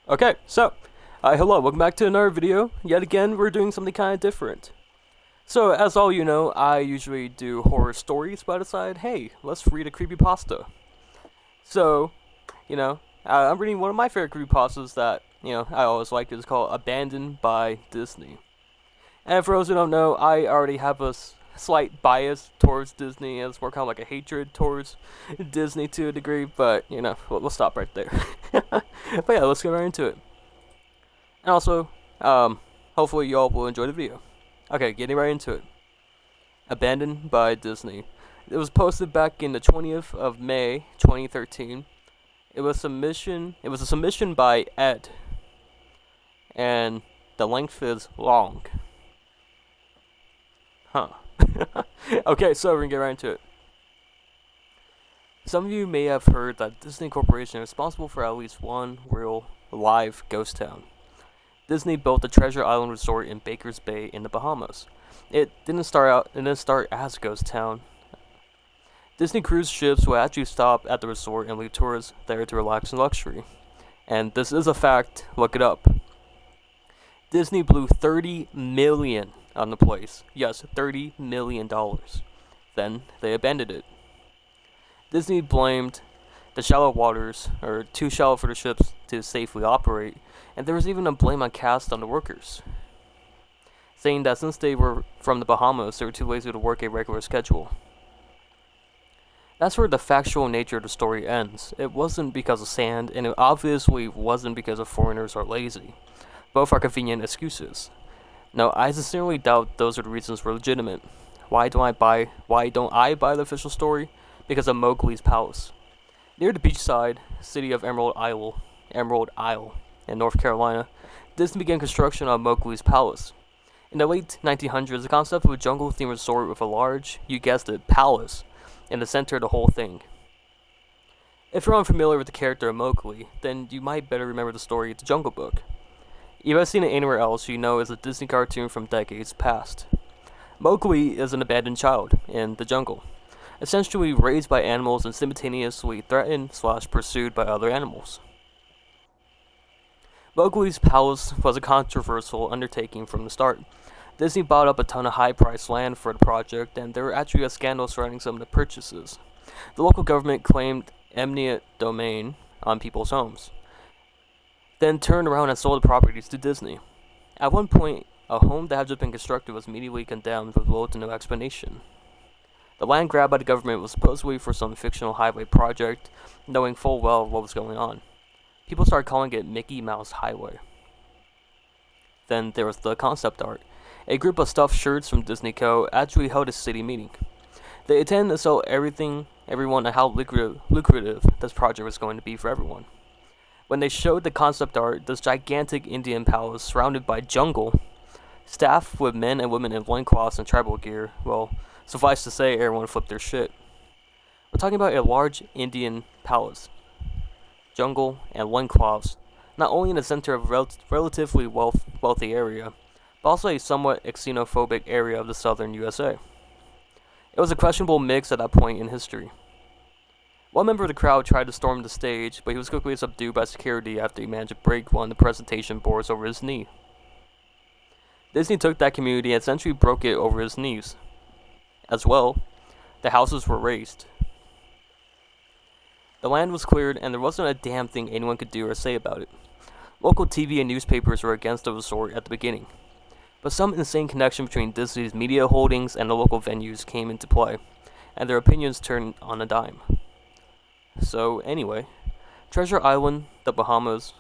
Okay, so, hello, welcome back to another video. Yet again, we're doing something kind of different. So, as all you know, I usually do horror stories, but I decided, hey, let's read a creepypasta. So, I'm reading one of my favorite creepypastas that, I always liked. It's called Abandoned by Disney. And for those who don't know, I already have a slight bias towards Disney. It's more kind of like a hatred towards Disney to a degree, but, we'll stop right there. But yeah, let's get right into it. And also, hopefully y'all will enjoy the video. Okay, getting right into it. Abandoned by Disney. It was posted back in the 20th of May, 2013. It was a submission by Ed. And the length is long. Huh. Okay, so we're gonna get right into it. Some of you may have heard that Disney Corporation is responsible for at least one real live ghost town. Disney built the Treasure Island Resort in Baker's Bay in the Bahamas. It didn't start as a ghost town. Disney cruise ships will actually stop at the resort and leave tourists there to relax in luxury. And this is a fact, look it up. Disney blew $30 million on the place. Yes, $30 million. Then they abandoned it. Disney blamed the shallow waters, or too shallow for the ships to safely operate, and there was even a blame cast on the workers, saying that since they were from the Bahamas, they were too lazy to work a regular schedule. That's where the factual nature of the story ends. It wasn't because of sand, and it obviously wasn't because of foreigners are lazy. Both are convenient excuses. No, I sincerely doubt those are the reasons were legitimate. Why don't I buy the official story? Because of Mowgli's palace. Near the beachside city of Emerald Isle in North Carolina, Disney began construction on Mowgli's palace. In the late 1900s, the concept of a jungle-themed resort with a large, you guessed it, palace in the center of the whole thing. If you're unfamiliar with the character of Mowgli, then you might better remember the story of The Jungle Book. If you've seen it anywhere else, you know it's a Disney cartoon from decades past. Mowgli is an abandoned child in the jungle, essentially raised by animals and simultaneously threatened/pursued by other animals. Mowgli's palace was a controversial undertaking from the start. Disney bought up a ton of high-priced land for the project, and there were actually a scandal surrounding some of the purchases. The local government claimed eminent domain on people's homes, then turned around and sold the properties to Disney. At one point, a home that had just been constructed was immediately condemned with little to no explanation. The land grabbed by the government was supposedly for some fictional highway project, knowing full well what was going on. People started calling it Mickey Mouse Highway. Then there was the concept art. A group of stuffed shirts from Disney Co. actually held a city meeting. They intended to sell everyone on how lucrative this project was going to be for everyone. When they showed the concept art, this gigantic Indian palace surrounded by jungle, staffed with men and women in loincloths and tribal gear, well, suffice to say, everyone flipped their shit. We're talking about a large Indian palace, jungle, and loincloths, not only in the center of a relatively wealthy area, but also a somewhat xenophobic area of the southern USA. It was a questionable mix at that point in history. One member of the crowd tried to storm the stage, but he was quickly subdued by security after he managed to break one of the presentation boards over his knee. Disney took that community and essentially broke it over his knees. As well, the houses were razed. The land was cleared, and there wasn't a damn thing anyone could do or say about it. Local TV and newspapers were against the resort at the beginning, but some insane connection between Disney's media holdings and the local venues came into play, and their opinions turned on a dime. So anyway, Treasure Island, the Bahamas,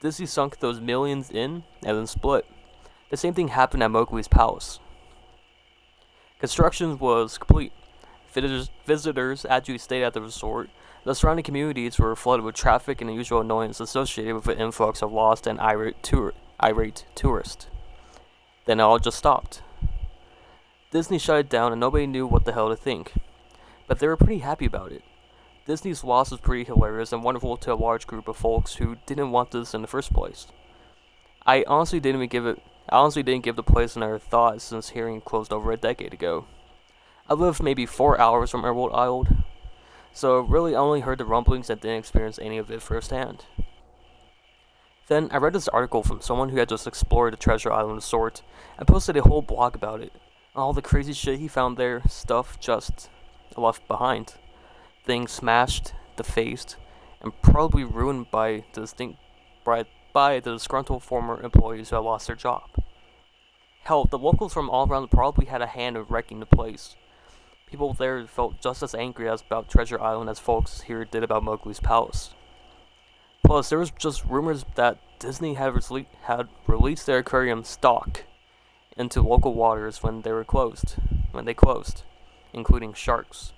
Disney sunk those millions in and then split. The same thing happened at Mowgli's palace. Construction was complete. Visitors actually stayed at the resort. The surrounding communities were flooded with traffic and unusual annoyance associated with the influx of lost and irate tourists. Then it all just stopped. Disney shut it down and nobody knew what the hell to think. But they were pretty happy about it. Disney's loss was pretty hilarious and wonderful to a large group of folks who didn't want this in the first place. I honestly didn't give the place another thought since hearing it closed over a decade ago. I lived maybe 4 hours from Emerald Isle, so really I only heard the rumblings and didn't experience any of it firsthand. Then I read this article from someone who had just explored the Treasure Island resort and posted a whole blog about it. All the crazy shit he found there, stuff just left behind. Things smashed, defaced, and probably ruined by the disgruntled former employees who had lost their job. Hell, the locals from all around probably had a hand in wrecking the place. People there felt just as angry as about Treasure Island as folks here did about Mowgli's palace. Plus, there was just rumors that Disney had released their aquarium stock into local waters when they closed, including sharks.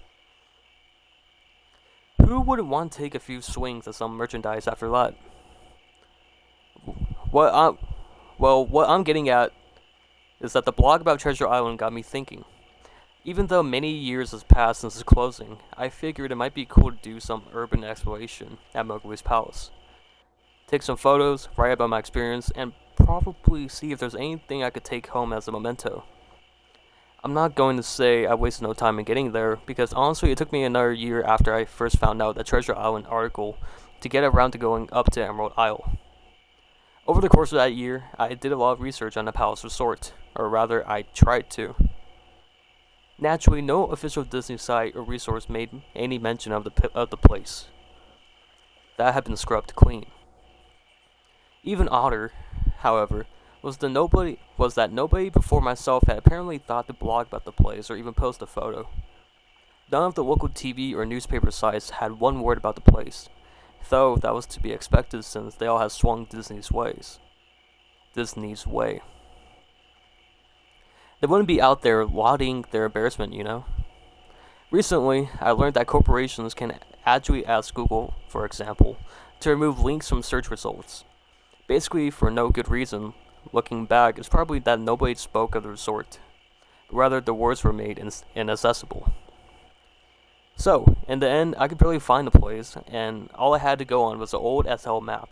Who wouldn't want to take a few swings at some merchandise after that? What I'm getting at is that the blog about Treasure Island got me thinking. Even though many years has passed since its closing, I figured it might be cool to do some urban exploration at Mowgli's palace. Take some photos, write about my experience, and probably see if there's anything I could take home as a memento. I'm not going to say I wasted no time in getting there, because honestly it took me another year after I first found out the Treasure Island article to get around to going up to Emerald Isle. Over the course of that year, I did a lot of research on the palace resort, or rather I tried to. Naturally, no official Disney site or resource made any mention of the place. That had been scrubbed clean. Even odder, however, was that nobody before myself had apparently thought to blog about the place or even post a photo. None of the local TV or newspaper sites had one word about the place, though that was to be expected since they all had swung Disney's way. They wouldn't be out there lauding their embarrassment, you know? Recently, I learned that corporations can actually ask Google, for example, to remove links from search results. Basically, for no good reason. Looking back, it's probably that nobody spoke of the resort, but rather the words were made inaccessible. So, in the end, I could barely find the place, and all I had to go on was an old SL map.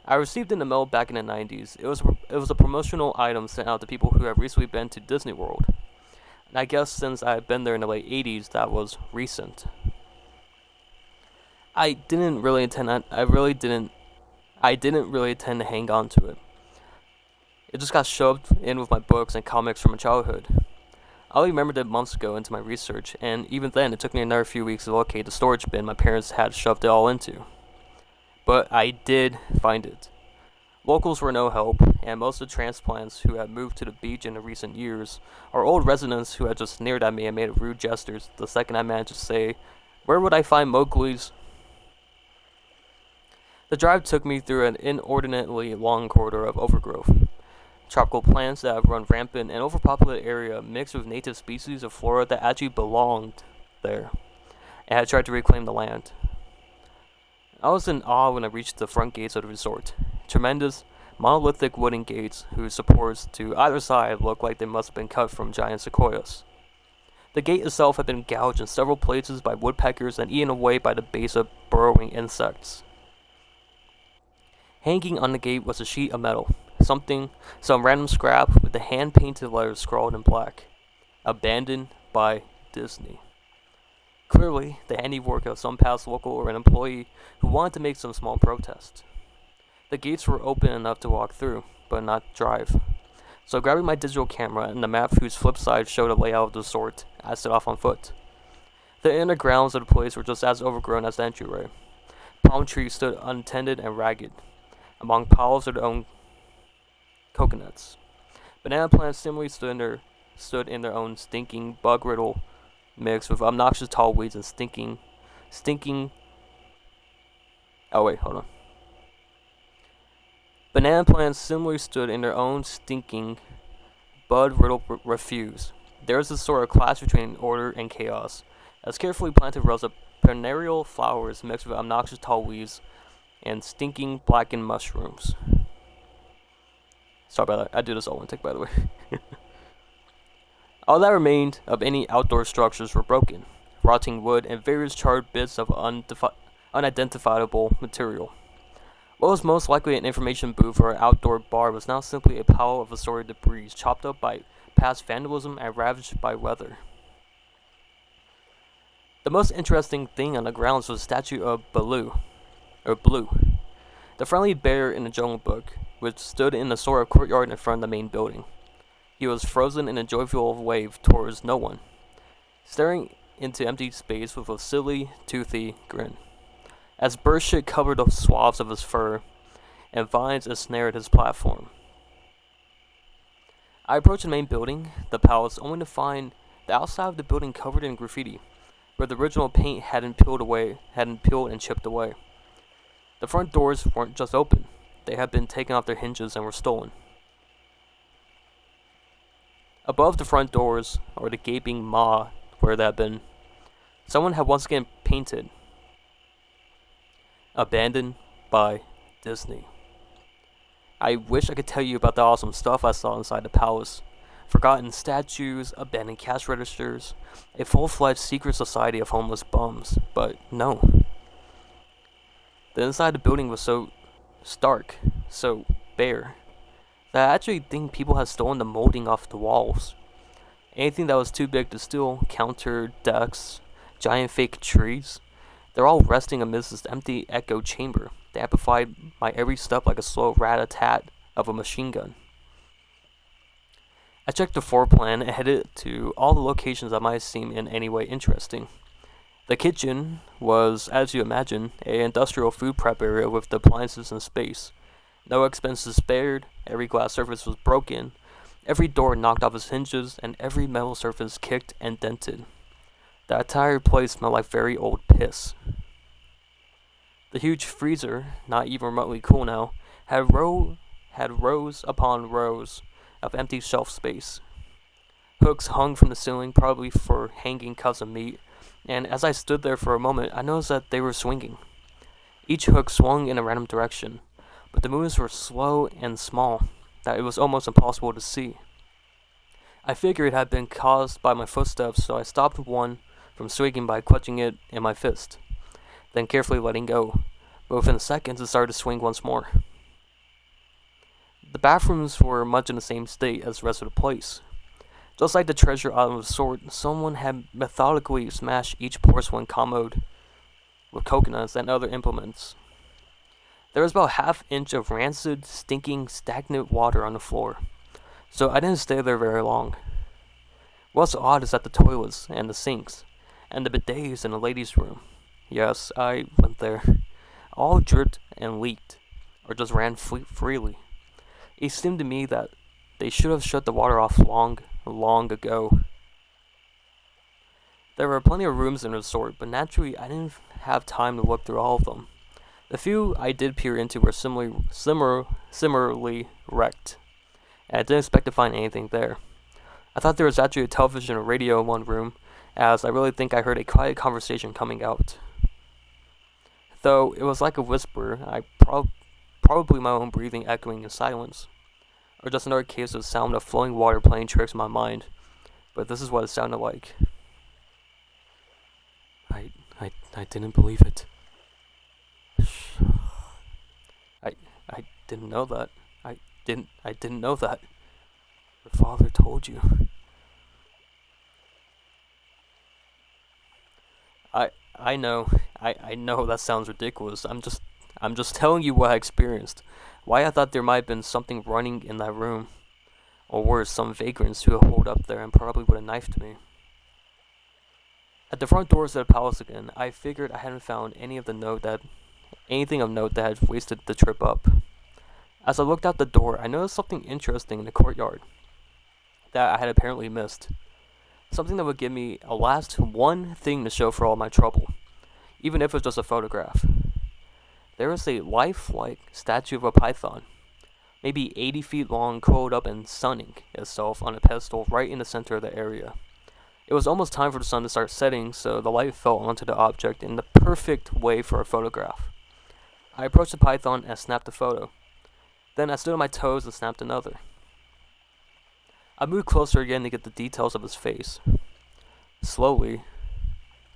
I received it in the mail back in the 90s. It was a promotional item sent out to people who have recently been to Disney World. And I guess since I had been there in the late 80s, that was recent. I didn't really intend to hang on to it. It just got shoved in with my books and comics from my childhood. I only remembered it months ago into my research, and even then it took me another few weeks to locate the storage bin my parents had shoved it all into. But I did find it. Locals were no help, and most of the transplants who had moved to the beach in the recent years are old residents who had just sneered at me and made rude gestures the second I managed to say, "Where would I find Mowgli's?" The drive took me through an inordinately long corridor of overgrowth. Tropical plants that have run rampant in an overpopulated area mixed with native species of flora that actually belonged there and had tried to reclaim the land. I was in awe when I reached the front gates of the resort. Tremendous, monolithic wooden gates whose supports to either side looked like they must have been cut from giant sequoias. The gate itself had been gouged in several places by woodpeckers and eaten away by the base of burrowing insects. Hanging on the gate was a sheet of metal, some random scrap with the hand-painted letters scrawled in black. Abandoned by Disney. Clearly, the handiwork of some past local or an employee who wanted to make some small protest. The gates were open enough to walk through, but not drive. So grabbing my digital camera and the map whose flip side showed a layout of the resort, I set off on foot. The inner grounds of the place were just as overgrown as the entryway. Palm trees stood untended and ragged, among piles of their own coconuts. Banana plants similarly stood in their own stinking, bug-riddled mix with obnoxious tall weeds and stinking. Oh wait, hold on. Banana plants similarly stood in their own stinking, bud-riddled refuse. There was a sort of clash between order and chaos, as carefully planted rows of perennial flowers mixed with obnoxious tall weeds and stinking blackened mushrooms. Sorry about that. I do this all one take, by the way. All that remained of any outdoor structures were broken, rotting wood, and various charred bits of unidentifiable material. What was most likely an information booth or an outdoor bar was now simply a pile of assorted debris chopped up by past vandalism and ravaged by weather. The most interesting thing on the grounds was a statue of Blue. The friendly bear in the Jungle Book, which stood in a sort of courtyard in front of the main building. He was frozen in a joyful wave towards no one, staring into empty space with a silly, toothy grin. As bird shit covered the swaths of his fur, and vines ensnared his platform. I approached the main building, the palace, only to find the outside of the building covered in graffiti, where the original paint hadn't peeled and chipped away. The front doors weren't just open, they had been taken off their hinges and were stolen. Above the front doors, or the gaping maw where they had been, someone had once again painted, "Abandoned by Disney." I wish I could tell you about the awesome stuff I saw inside the palace. Forgotten statues, abandoned cash registers, a full-fledged secret society of homeless bums, but no. The inside of the building was so stark, so bare, that I actually think people had stolen the molding off the walls. Anything that was too big to steal, counter, decks, giant fake trees, they're all resting amidst this empty echo chamber. They amplified my every step like a slow rat-a-tat of a machine gun. I checked the floor plan and headed to all the locations that might seem in any way interesting. The kitchen was, as you imagine, an industrial food prep area with the appliances in space. No expenses spared, every glass surface was broken, every door knocked off its hinges, and every metal surface kicked and dented. The entire place smelled like very old piss. The huge freezer, not even remotely cool now, had rows upon rows of empty shelf space. Hooks hung from the ceiling, probably for hanging cuts of meat, and as I stood there for a moment, I noticed that they were swinging. Each hook swung in a random direction, but the movements were slow and small, that it was almost impossible to see. I figured it had been caused by my footsteps, so I stopped one from swinging by clutching it in my fist, then carefully letting go, but within seconds it started to swing once more. The bathrooms were much in the same state as the rest of the place. Just like the treasure island resort, someone had methodically smashed each porcelain commode with coconuts and other implements. There was about a half-inch of rancid, stinking, stagnant water on the floor, so I didn't stay there very long. What's odd is that the toilets and the sinks and the bidets in the ladies' room, yes, I went there, all dripped and leaked, or just ran freely. It seemed to me that they should have shut the water off long ago. There were plenty of rooms in the resort, but naturally I didn't have time to look through all of them. The few I did peer into were similarly wrecked, and I didn't expect to find anything there. I thought there was actually a television or radio in one room, as I really think I heard a quiet conversation coming out. Though it was like a whisper, probably my own breathing echoing in silence, or just another case of the sound of flowing water playing tricks in my mind, but this is what it sounded like. I didn't believe it. I didn't know that. I didn't know that. Your father told you. I know. I know that sounds ridiculous. I'm just telling you what I experienced. Why I thought there might have been something running in that room. Or worse, some vagrants who had holed up there and probably would have knifed me. At the front doors of the palace again, I figured I hadn't found anything of note that had wasted the trip up. As I looked out the door, I noticed something interesting in the courtyard that I had apparently missed. Something that would give me a last one thing to show for all my trouble, even if it was just a photograph. There was a lifelike statue of a python, maybe 80 feet long, curled up and sunning itself on a pedestal right in the center of the area. It was almost time for the sun to start setting, so the light fell onto the object in the perfect way for a photograph. I approached the python and snapped a photo. Then I stood on my toes and snapped another. I moved closer again to get the details of his face. Slowly,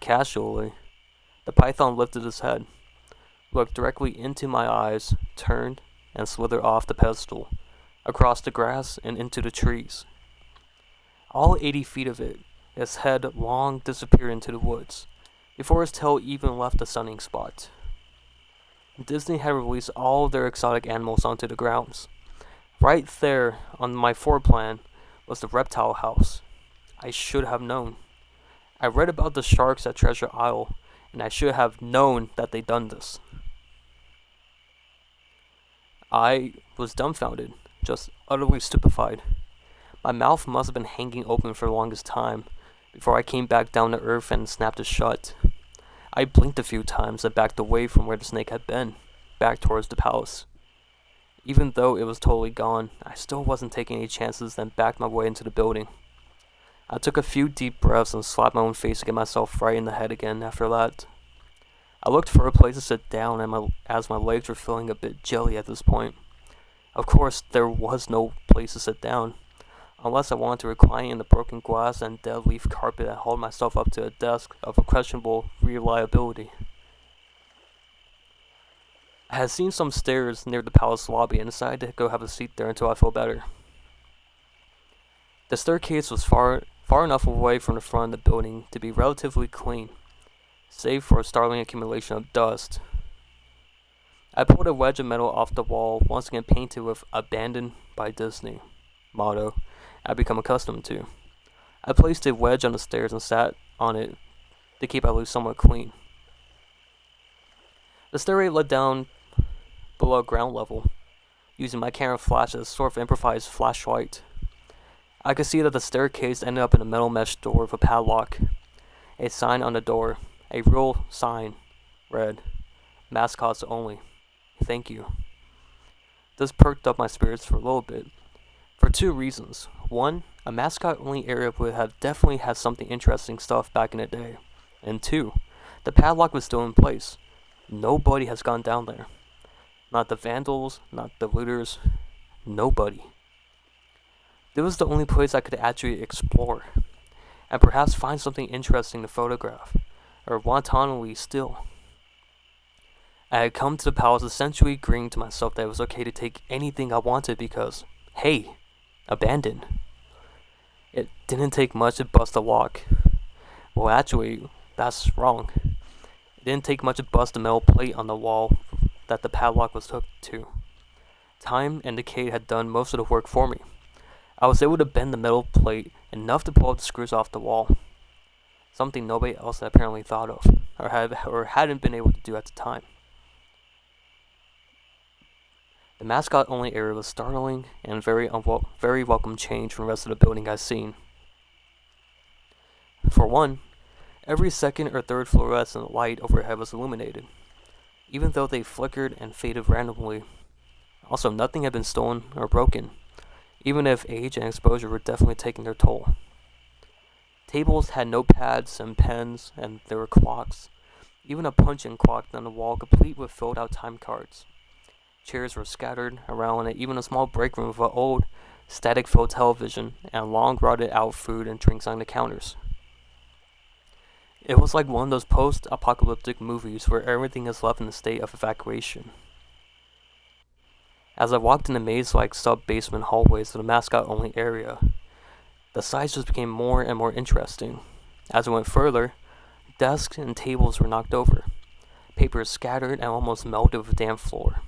casually, the python lifted his head, looked directly into my eyes, turned, and slithered off the pedestal, across the grass and into the trees. All 80 feet of it, its head long disappeared into the woods, before his tail even left the sunning spot. Disney had released all of their exotic animals onto the grounds. Right there on my floor plan was the reptile house. I should have known. I read about the sharks at Treasure Isle, and I should have known that they'd done this. I was dumbfounded, just utterly stupefied. My mouth must have been hanging open for the longest time before I came back down to earth and snapped it shut. I blinked a few times and backed away from where the snake had been, back towards the palace. Even though it was totally gone, I still wasn't taking any chances and backed my way into the building. I took a few deep breaths and slapped my own face to get myself right in the head again after that. I looked for a place to sit down as my legs were feeling a bit jelly at this point. Of course, there was no place to sit down, unless I wanted to recline in the broken glass and dead leaf carpet and hauled myself up to a desk of a questionable reliability. I had seen some stairs near the palace lobby and decided to go have a seat there until I felt better. The staircase was far enough away from the front of the building to be relatively clean, save for a startling accumulation of dust. I pulled a wedge of metal off the wall, once again painted with "Abandoned by Disney" motto I'd become accustomed to. I placed a wedge on the stairs and sat on it to keep at least somewhat clean. The stairway led down below ground level, using my camera flash as a sort of improvised flashlight. I could see that the staircase ended up in a metal mesh door with a padlock. A sign on the door, a real sign, read, "Mascots-only. Thank you." This perked up my spirits for a little bit, for two reasons. One, a mascot-only area would have definitely had something interesting stuff back in the day. And two, the padlock was still in place. Nobody has gone down there. Not the vandals, not the looters, nobody. This was the only place I could actually explore, and perhaps find something interesting to photograph, or wantonly still. I had come to the palace essentially agreeing to myself that it was okay to take anything I wanted because, hey, abandoned. It didn't take much to bust a lock. Well, actually, that's wrong. It didn't take much to bust a metal plate on the wall that the padlock was hooked to. Time and decay had done most of the work for me. I was able to bend the metal plate enough to pull out the screws off the wall, something nobody else had apparently thought of, or hadn't been able to do at the time. The mascot-only area was startling and very welcome change from the rest of the building I'd seen. For one, every second or third fluorescent light overhead was illuminated, even though they flickered and faded randomly. Also, nothing had been stolen or broken, even if age and exposure were definitely taking their toll. Tables had notepads and pens, and there were clocks, even a punching clock on the wall complete with filled-out time cards. Chairs were scattered around, and even a small break room with an old, static-filled television and long rotted-out food and drinks on the counters. It was like one of those post-apocalyptic movies where everything is left in a state of evacuation. As I walked in the maze-like sub-basement hallways of the mascot-only area, the sights just became more and more interesting. As I went further, desks and tables were knocked over, papers scattered and almost melted with the damp floor,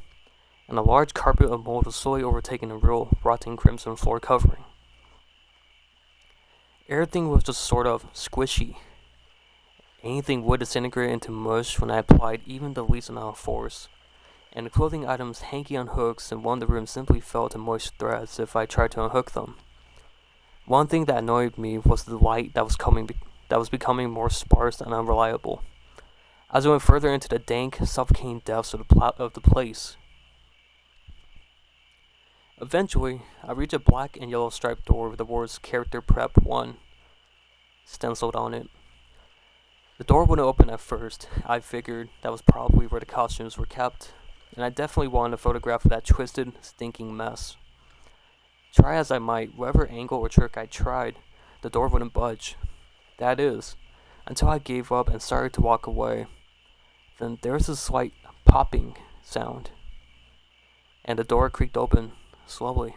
and a large carpet of mold was slowly overtaking the real, rotting crimson floor covering. Everything was just sort of squishy. Anything would disintegrate into mush when I applied even the least amount of force, and the clothing items hanging on hooks in one of the rooms simply fell to moist threads if I tried to unhook them. One thing that annoyed me was the light that was becoming more sparse and unreliable. As I went further into the dank, suffocating depths of the place, eventually, I reached a black and yellow striped door with the words "Character Prep 1" stenciled on it. The door wouldn't open at first. I figured that was probably where the costumes were kept, and I definitely wanted a photograph of that twisted, stinking mess. Try as I might, whatever angle or trick I tried, the door wouldn't budge. That is, until I gave up and started to walk away. Then there was a slight popping sound, and the door creaked open, slowly.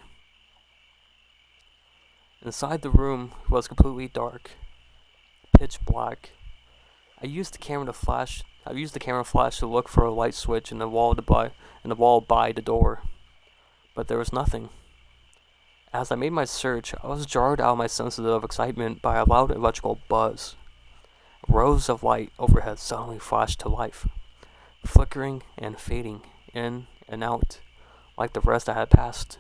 Inside the room was completely dark, pitch black. I used the camera to flash I used the camera flash to look for a light switch in the wall by the door, but there was nothing. As I made my search, I was jarred out of my senses of excitement by a loud electrical buzz. Rows of light overhead suddenly flashed to life, flickering and fading in and out like the rest I had passed.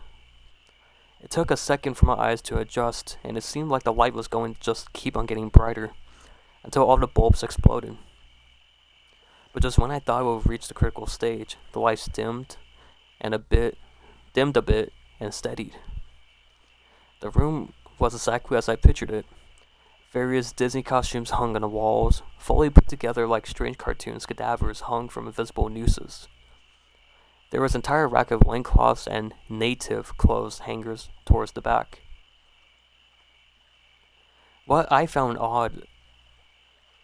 It took a second for my eyes to adjust, and it seemed like the light was going to just keep on getting brighter until all the bulbs exploded. But just when I thought it would reach the critical stage, the lights dimmed a bit, and steadied. The room was exactly as I pictured it. Various Disney costumes hung on the walls, fully put together like strange cartoons. Cadavers hung from invisible nooses. There was an entire rack of loincloths and native clothes hangers towards the back. What I found odd,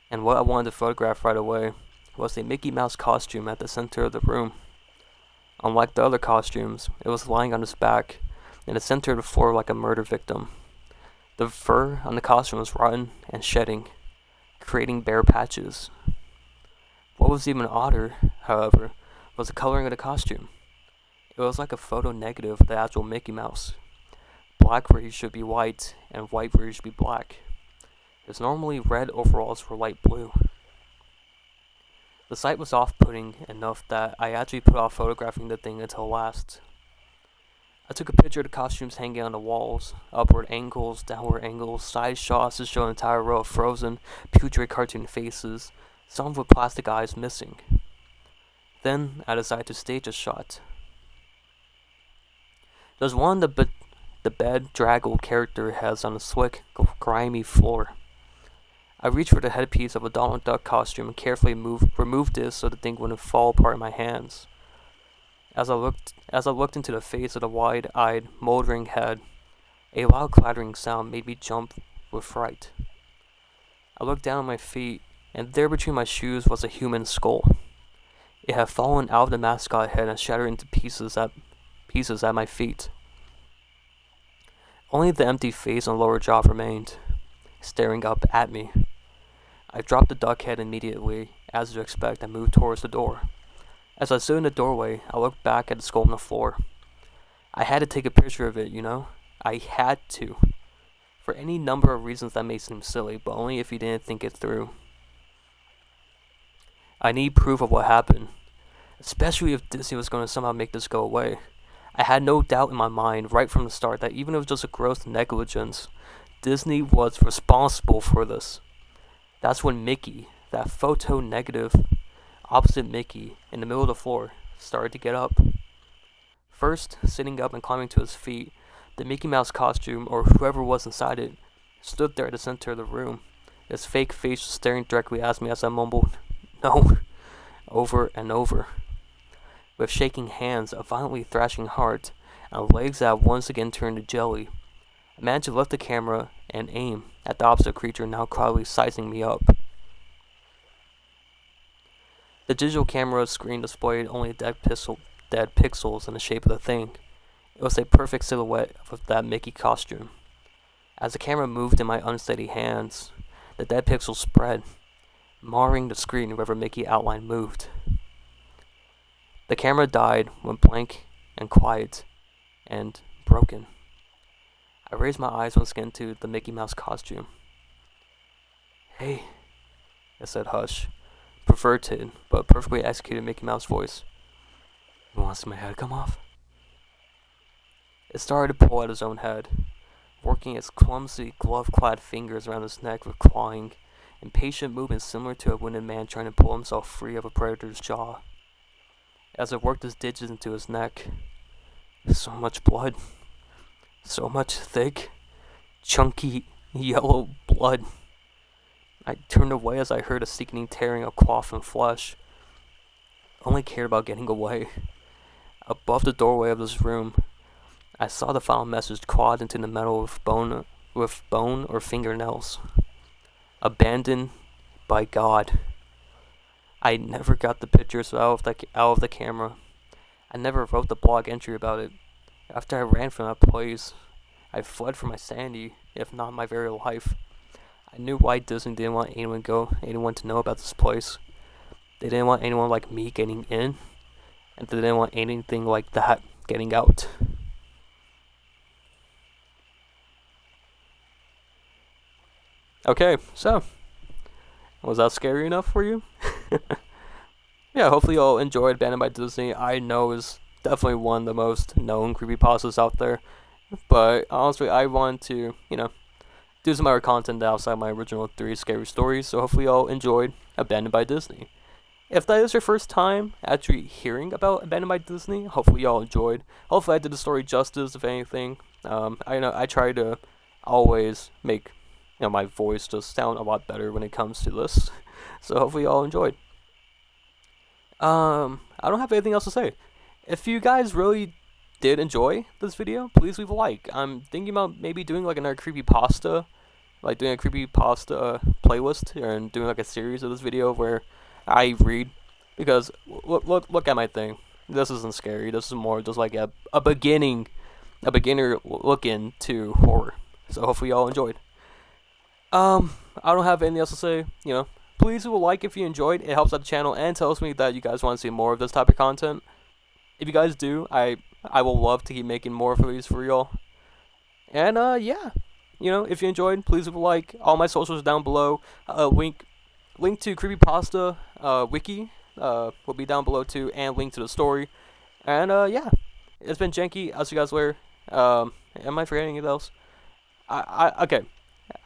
and what I wanted to photograph right away, was a Mickey Mouse costume at the center of the room. Unlike the other costumes, it was lying on its back in the center of the floor like a murder victim. The fur on the costume was rotten and shedding, creating bare patches. What was even odder, however, was the coloring of the costume. It was like a photo negative of the actual Mickey Mouse. Black where he should be white, and white where he should be black. His normally red overalls were light blue. The sight was off-putting enough that I actually put off photographing the thing until last. I took a picture of the costumes hanging on the walls, upward angles, downward angles, side shots to show an entire row of frozen, putrid cartoon faces, some with plastic eyes missing. Then I decided to stage a shot. There's one of the bed draggle character has on a slick, grimy floor. I reached for the headpiece of a Donald Duck costume and carefully removed it so the thing wouldn't fall apart in my hands. As I looked into the face of the wide-eyed, moldering head, a loud clattering sound made me jump with fright. I looked down at my feet, and there between my shoes was a human skull. It had fallen out of the mascot head and shattered into pieces at my feet. Only the empty face and lower jaw remained, staring up at me. I dropped the duck head immediately, as you'd expect, and moved towards the door. As I stood in the doorway, I looked back at the skull on the floor. I had to take a picture of it, you know? I had to. For any number of reasons that may seem silly, but only if you didn't think it through. I need proof of what happened, especially if Disney was going to somehow make this go away. I had no doubt in my mind right from the start that even if it was just a gross negligence, Disney was responsible for this. That's when Mickey, that photo negative, opposite Mickey, in the middle of the floor, started to get up. First, sitting up and climbing to his feet, the Mickey Mouse costume, or whoever was inside it, stood there at the center of the room. His fake face was staring directly at me as I mumbled, "No," over and over. With shaking hands, a violently thrashing heart, and legs that once again turned to jelly, I managed to lift the camera and aim at the opposite creature now cloudily sizing me up. The digital camera screen displayed only dead pixels in the shape of the thing. It was a perfect silhouette of that Mickey costume. As the camera moved in my unsteady hands, the dead pixels spread, marring the screen wherever Mickey outline moved. The camera died, went blank and quiet and broken. I raised my eyes once again to the Mickey Mouse costume. "Hey," I said, hush, perverted but perfectly executed Mickey Mouse voice. "You want to see my head come off?" It started to pull at his own head, working its clumsy, glove-clad fingers around his neck with clawing, impatient movements similar to a wounded man trying to pull himself free of a predator's jaw. As it worked its digits into his neck, so much blood, so much thick, chunky, yellow blood. I turned away as I heard a sickening tearing of cloth and flesh. I only cared about getting away. Above the doorway of this room, I saw the final message clawed into the metal with bone or fingernails. Abandoned by God. I never got the pictures out of the camera. I never wrote the blog entry about it. After I ran from that place, I fled for my sanity, if not my very life. I knew why Disney didn't want anyone to know about this place. They didn't want anyone like me getting in, and they didn't want anything like that getting out. Okay, so was that scary enough for you? Yeah, hopefully you all enjoyed Abandoned by Disney. I know is definitely one of the most known creepypastas out there, but honestly, I want to, do some other content outside my original 3 scary stories, so hopefully you all enjoyed Abandoned by Disney. If that is your first time actually hearing about Abandoned by Disney, hopefully y'all enjoyed. Hopefully I did the story justice, if anything. I try to always make my voice just sound a lot better when it comes to this. So hopefully y'all enjoyed. I don't have anything else to say. If you guys really did enjoy this video, please leave a like. I'm thinking about maybe doing like another creepypasta, like doing a creepypasta playlist and doing like a series of this video where I read, because look at my thing. This isn't scary. This is more just like a beginner look into horror. So hopefully y'all enjoyed. I don't have anything else to say. Please leave a like if you enjoyed. It helps out the channel and tells me that you guys want to see more of this type of content. If you guys do, I will love to keep making more of these for y'all. And yeah, if you enjoyed, please leave a like. All my socials are down below. Link to Creepypasta wiki will be down below too, and link to the story. And yeah, it's been Janky. I'll see you guys later. Am I forgetting anything else? Okay.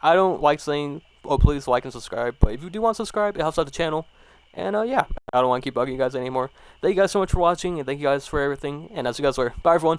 I don't like saying, oh, please like and subscribe, but if you do want to subscribe, it helps out the channel. And yeah, I don't want to keep bugging you guys anymore. Thank you guys so much for watching, and thank you guys for everything. And I'll see you guys later. Bye, everyone.